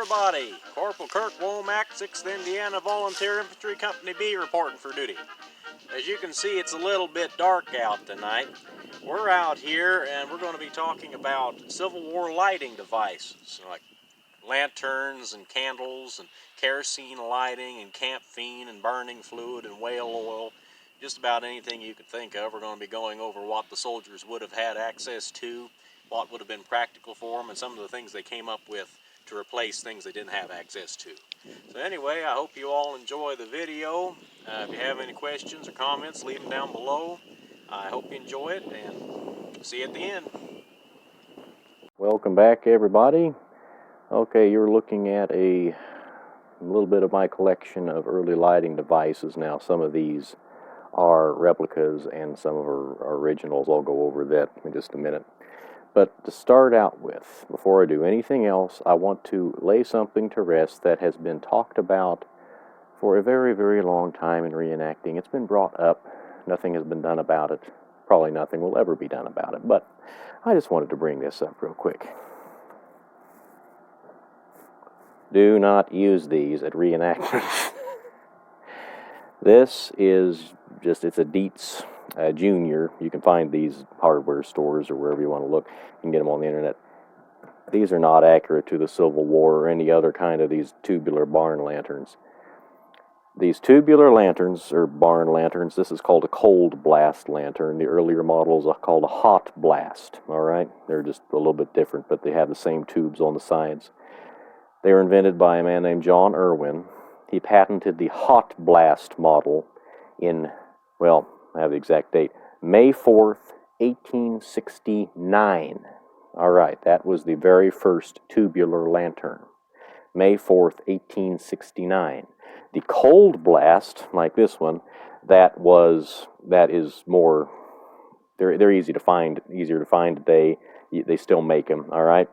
everybody. Corporal Kirk Womack, 6th Indiana Volunteer Infantry Company B reporting for duty. As you can see, it's a little bit dark out tonight. We're out here and we're going to be talking about Civil War lighting devices, like lanterns and candles and kerosene lighting and campfine and burning fluid and whale oil. Just about anything you could think of. We're going to be going over what the soldiers would have had access to, what would have been practical for them, and some of the things they came up with to replace things they didn't have access to. So anyway, I hope you all enjoy the video. If you have any questions or comments, leave them down below. I hope you enjoy it, and see you at the end. Welcome back, everybody. Okay, you're looking at a little bit of my collection of early lighting devices. Now, some of these are replicas and some of are originals. I'll go over that in just a minute. But to start out with, before I do anything else, I want to lay something to rest that has been talked about for a very, very long time in reenacting. It's been brought up. Nothing has been done about it. Probably nothing will ever be done about it. But I just wanted to bring this up real quick. Do not use these at reenactments. This is just, it's a Dietz Junior. You can find these hardware stores or wherever you want to look. You can get them on the internet. These are not accurate to the Civil War or any other kind of these tubular barn lanterns. These tubular lanterns, or barn lanterns, this is called a cold blast lantern. The earlier models are called a hot blast, all right? They're just a little bit different, but they have the same tubes on the sides. They were invented by a man named John Irwin. He patented the hot blast model in, well, I have the exact date, May 4th, 1869. All right, that was the very first tubular lantern. May 4th, 1869. The cold blast, like this one, that is more, they're easier to find today. They still make them, all right?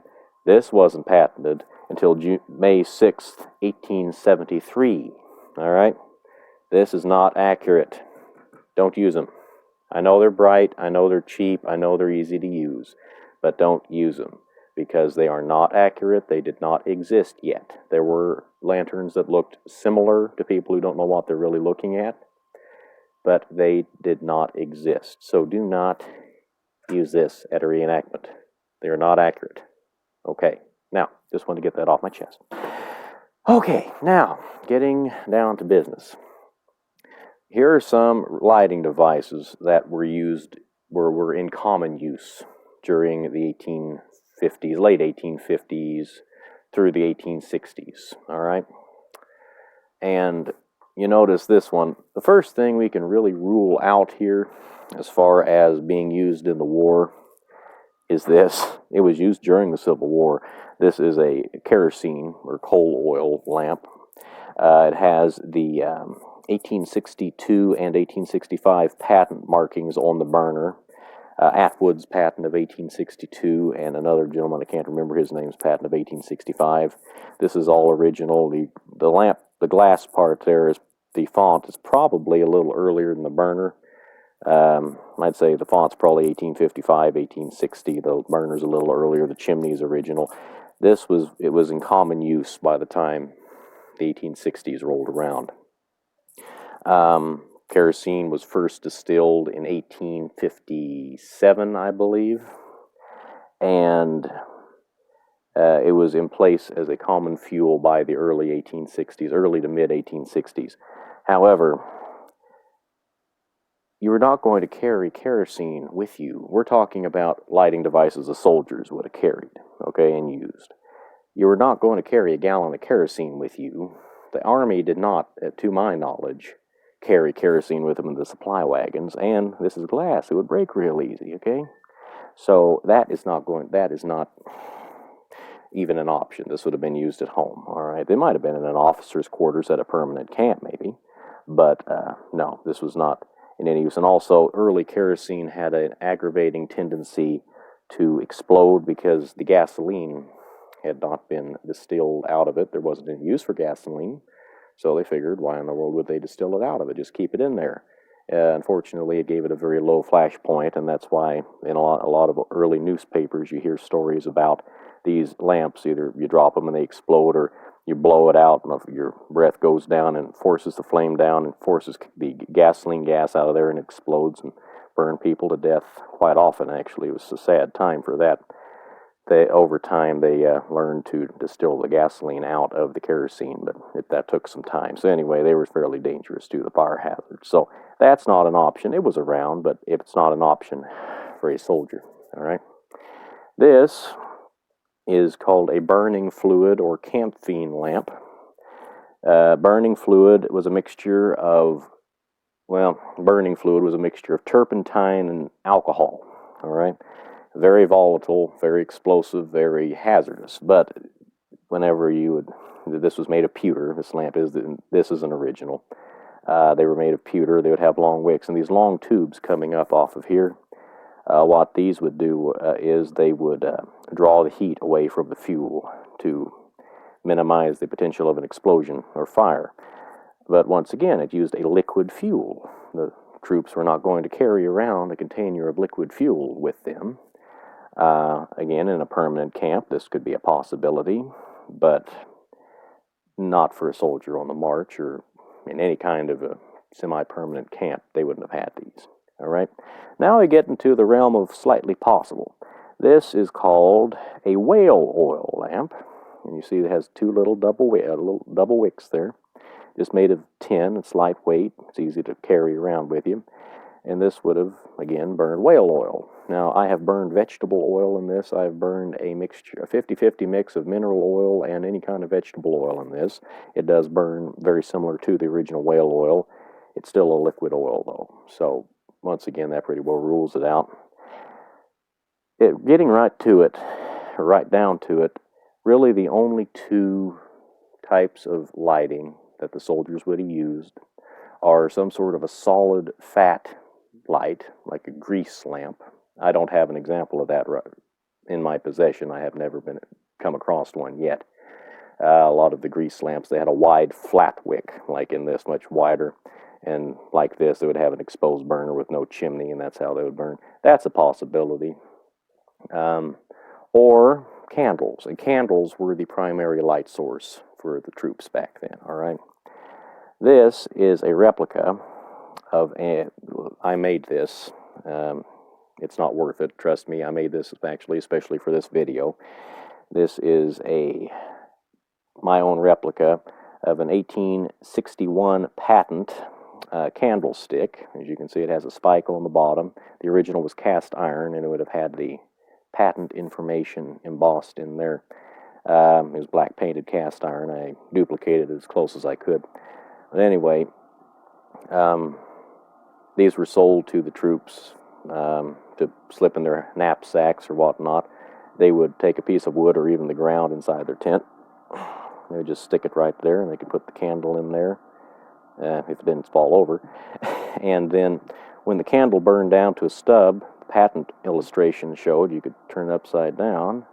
This wasn't patented until May 6th, 1873, all right? This is not accurate. Don't use them. I know they're bright, I know they're cheap, I know they're easy to use, but don't use them because they are not accurate. They did not exist yet. There were lanterns that looked similar to people who don't know what they're really looking at, but they did not exist. So do not use this at a reenactment. They are not accurate. Okay, now, just want to get that off my chest. Okay, now, getting down to business. Here are some lighting devices that were in common use during the 1850s, late 1850s through the 1860s, all right? And you notice this one. The first thing we can really rule out here as far as being used in the war is this. It was used during the Civil War. This is a kerosene or coal oil lamp. It has the 1862 and 1865 patent markings on the burner. Atwood's patent of 1862 and another gentleman, I can't remember his name's patent of 1865. This is all original. The lamp, the glass part there, is the font is probably a little earlier than the burner. I'd say the font's probably 1855, 1860. The burner's a little earlier. The chimney's original. It was in common use by the time the 1860s rolled around. Kerosene was first distilled in 1857, I believe, and it was in place as a common fuel by the early 1860s, early to mid 1860s. However, you were not going to carry kerosene with you. We're talking about lighting devices the soldiers would have carried, okay, and used. You were not going to carry a gallon of kerosene with you. The Army did not, to my knowledge, carry kerosene with them in the supply wagons, and this is glass. It would break real easy, okay? So that is not even an option. This would have been used at home, all right? They might have been in an officer's quarters at a permanent camp, maybe, but no, this was not in any use. And also, early kerosene had an aggravating tendency to explode because the gasoline had not been distilled out of it. There wasn't any use for gasoline, so they figured, why in the world would they distill it out of it? Just keep it in there. Unfortunately, it gave it a very low flash point, and that's why in a lot of early newspapers you hear stories about these lamps. Either you drop them and they explode, or you blow it out and your breath goes down and forces the flame down and forces the gasoline gas out of there and explodes and burn people to death quite often. Actually, it was a sad time for that. Over time, they learned to distill the gasoline out of the kerosene, but that took some time. So anyway, they were fairly dangerous to the fire hazard. So that's not an option. It was around, but it's not an option for a soldier. All right. This is called a burning fluid or camphene lamp. Burning fluid was a mixture of, burning fluid was a mixture of turpentine and alcohol. All right. Very volatile, very explosive, very hazardous. But whenever this was made of pewter. This is an original. They were made of pewter. They would have long wicks and these long tubes coming up off of here. What these would do is they would draw the heat away from the fuel to minimize the potential of an explosion or fire. But once again, it used a liquid fuel. The troops were not going to carry around a container of liquid fuel with them. Again, in a permanent camp, this could be a possibility, but not for a soldier on the march or in any kind of a semi-permanent camp. They wouldn't have had these. All right. Now we get into the realm of slightly possible. This is called a whale oil lamp, and you see it has two little double wicks there. Just made of tin. It's lightweight. It's easy to carry around with you. And this would have, again, burned whale oil. Now, I have burned vegetable oil in this. I've burned a 50-50 mix of mineral oil and any kind of vegetable oil in this. It does burn very similar to the original whale oil. It's still a liquid oil, though. So, once again, that pretty well rules it out. Getting right down to it, really the only two types of lighting that the soldiers would have used are some sort of a solid fat light, like a grease lamp. I don't have an example of that in my possession. I have never come across one yet. A lot of the grease lamps, they had a wide flat wick, like in this, much wider. And like this, they would have an exposed burner with no chimney, and that's how they would burn. That's a possibility. Or candles. And candles were the primary light source for the troops back then, all right? This is a replica of I made this. It's not worth it, trust me. I made this actually, especially for this video. This is my own replica of an 1861 patent candlestick. As you can see, it has a spike on the bottom. The original was cast iron, and it would have had the patent information embossed in there. It was black painted cast iron. I duplicated it as close as I could. But anyway, these were sold to the troops to slip in their knapsacks or whatnot. They would take a piece of wood or even the ground inside their tent. They would just stick it right there, and they could put the candle in there if it didn't fall over. And then when the candle burned down to a stub, the patent illustration showed you could turn it upside down,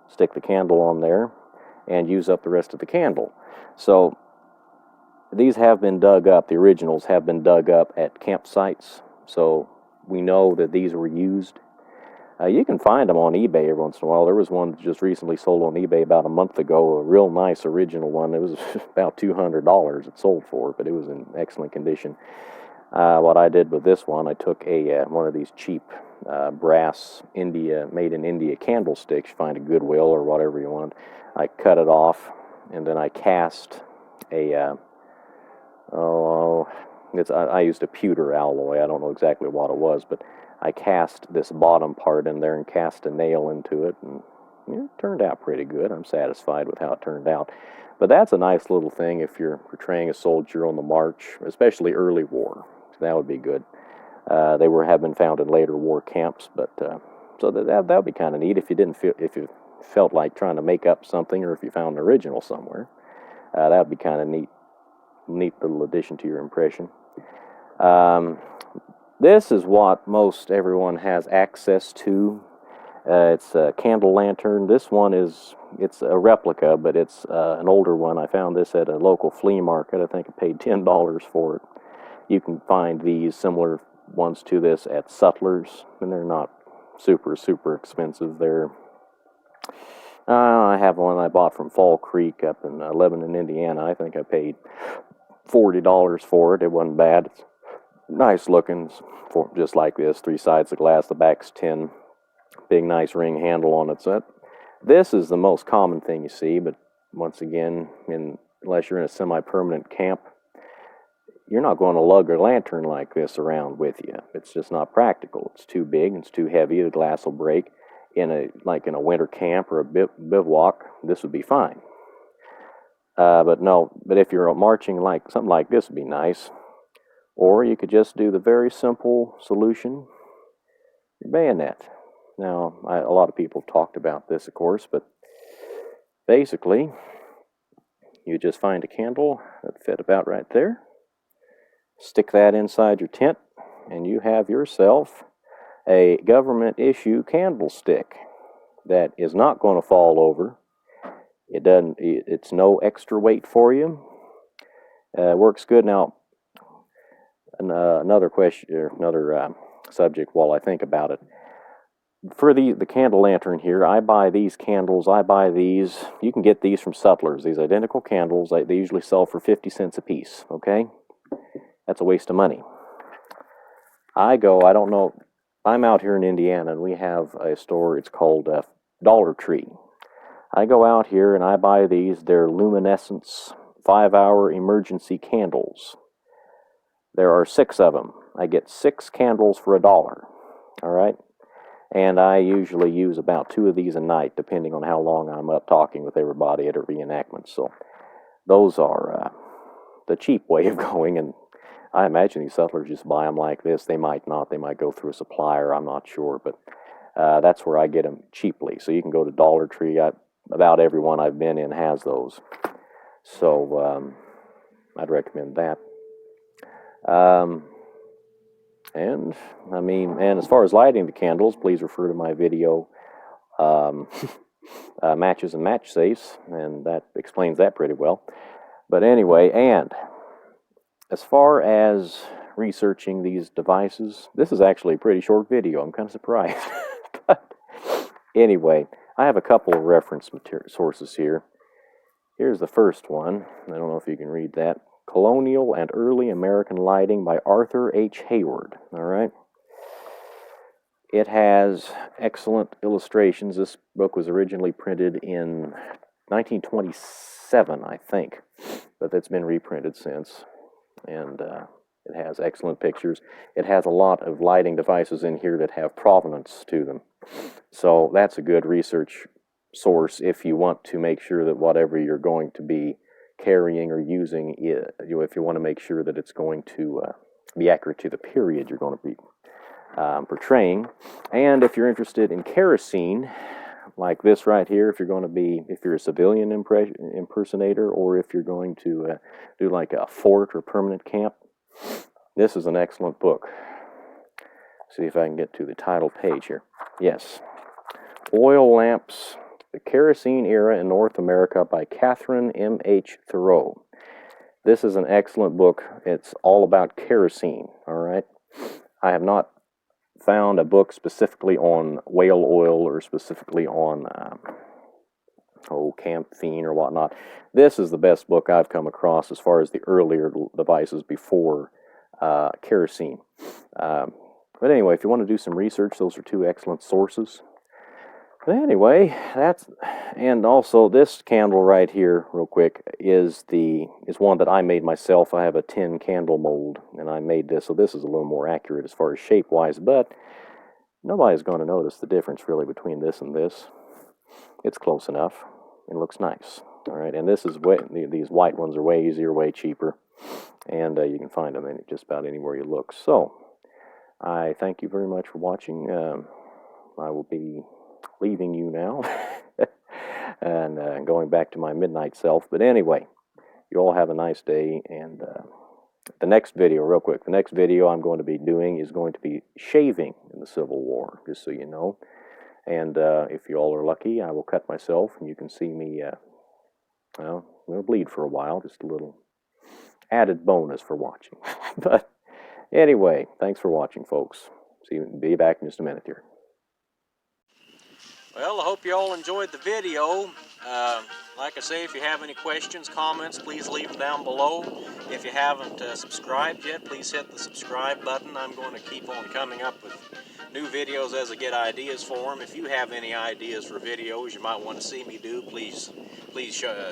stick the candle on there, and use up the rest of the candle. So these have been dug up. The originals have been dug up at campsites, so we know that these were used. You can find them on eBay every once in a while. There was one just recently sold on eBay about a month ago, a real nice original one. It was about $200 it sold for, but it was in excellent condition. What I did with this one, I took one of these cheap brass made in India candlesticks. You find a Goodwill or whatever you want. I cut it off, and then I cast I used a pewter alloy. I don't know exactly what it was, but I cast this bottom part in there and cast a nail into it, and it turned out pretty good. I'm satisfied with how it turned out. But that's a nice little thing if you're portraying a soldier on the march, especially early war. That would be good. They have been found in later war camps, but so that would be kind of neat if you felt like trying to make up something, or if you found an original somewhere. That would be kind of neat little addition to your impression. This is what most everyone has access to. It's a candle lantern. This one it's a replica, but it's an older one. I found this at a local flea market. I think I paid $10 for it. You can find these similar ones to this at Sutler's, and they're not super expensive. They're I have one I bought from Fall Creek up in Lebanon, Indiana. I think I paid $40 for it. It wasn't bad. It's nice looking, for just like this, 3 sides of glass. The back's tin, big nice ring handle on it. So this is the most common thing you see, but once again, unless you're in a semi-permanent camp, you're not going to lug a lantern like this around with you. It's just not practical. It's too big, it's too heavy, the glass will break. In a winter camp or a bivouac, this would be fine. But if you're marching like something like this would be nice. Or you could just do the very simple solution, your bayonet. Now, a lot of people have talked about this, of course, but basically, you just find a candle that fit about right there, stick that inside your tent, and you have yourself a government issue candlestick that is not going to fall over. It's no extra weight for you. Works good. Now, another question, or another subject while I think about it. For the candle lantern here, I buy these candles. You can get these from Sutler's, these identical candles. They usually sell for 50 cents a piece, okay? That's a waste of money. I don't know, I'm out here in Indiana, and we have a store, it's called Dollar Tree. I go out here and I buy these. They're luminescence 5-hour emergency candles. There are 6 of them. I get 6 candles for $1. All right? And I usually use about 2 of these a night, depending on how long I'm up talking with everybody at a reenactment. So those are the cheap way of going, and I imagine these Sutlers just buy them like this. They might not. They might go through a supplier. I'm not sure, but that's where I get them cheaply. So you can go to Dollar Tree. About everyone I've been in has those. So I'd recommend that. And as far as lighting the candles, please refer to my video, Matches and Match Safes, and that explains that pretty well. But anyway, and as far as researching these devices, this is actually a pretty short video. I'm kind of surprised. But anyway, I have a couple of reference sources here. Here's the first one. I don't know if you can read that. Colonial and Early American Lighting by Arthur H. Hayward. All right. It has excellent illustrations. This book was originally printed in 1927, I think, but it's been reprinted since. And it has excellent pictures. It has a lot of lighting devices in here that have provenance to them. So that's a good research source if you want to make sure that whatever you're going to be carrying or using, if you want to make sure that it's going to be accurate to the period you're going to be portraying. And if you're interested in kerosene, like this right here, if you're a civilian impersonator, or if you're going to do like a fort or permanent camp, this is an excellent book. See if I can get to the title page here. Yes. Oil Lamps, The Kerosene Era in North America by Catherine M. H. Thoreau. This is an excellent book. It's all about kerosene, all right? I have not found a book specifically on whale oil or specifically on camphene or whatnot. This is the best book I've come across as far as the earlier devices before kerosene. But anyway, if you want to do some research, those are 2 excellent sources. But anyway, and also this candle right here, real quick, is one that I made myself. I have a tin candle mold, and I made this, so this is a little more accurate as far as shape-wise, but nobody's going to notice the difference really between this and this. It's close enough. It looks nice. All right, and these white ones are way easier, way cheaper, and you can find them in just about anywhere you look. So, I thank you very much for watching. I will be leaving you now and going back to my midnight self. But anyway, you all have a nice day. And the next video, real quick, the next video I'm going to be doing is going to be shaving in the Civil War, just so you know. And if you all are lucky, I will cut myself, and you can see me, well, we'll bleed for a while, just a little added bonus for watching. But Anyway, thanks for watching, folks. Be back in just a minute here. Well, I hope you all enjoyed the video. Like I say, if you have any questions, comments, please leave them down below. If you haven't subscribed yet, please hit the subscribe button. I'm going to keep on coming up with new videos as I get ideas for them. If you have any ideas for videos you might want to see me do, please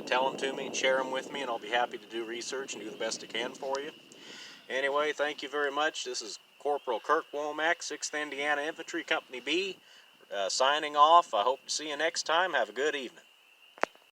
tell them to me and share them with me, and I'll be happy to do research and do the best I can for you. Anyway, thank you very much. This is Corporal Kirk Womack, 6th Indiana Infantry Company B, signing off. I hope to see you next time. Have a good evening.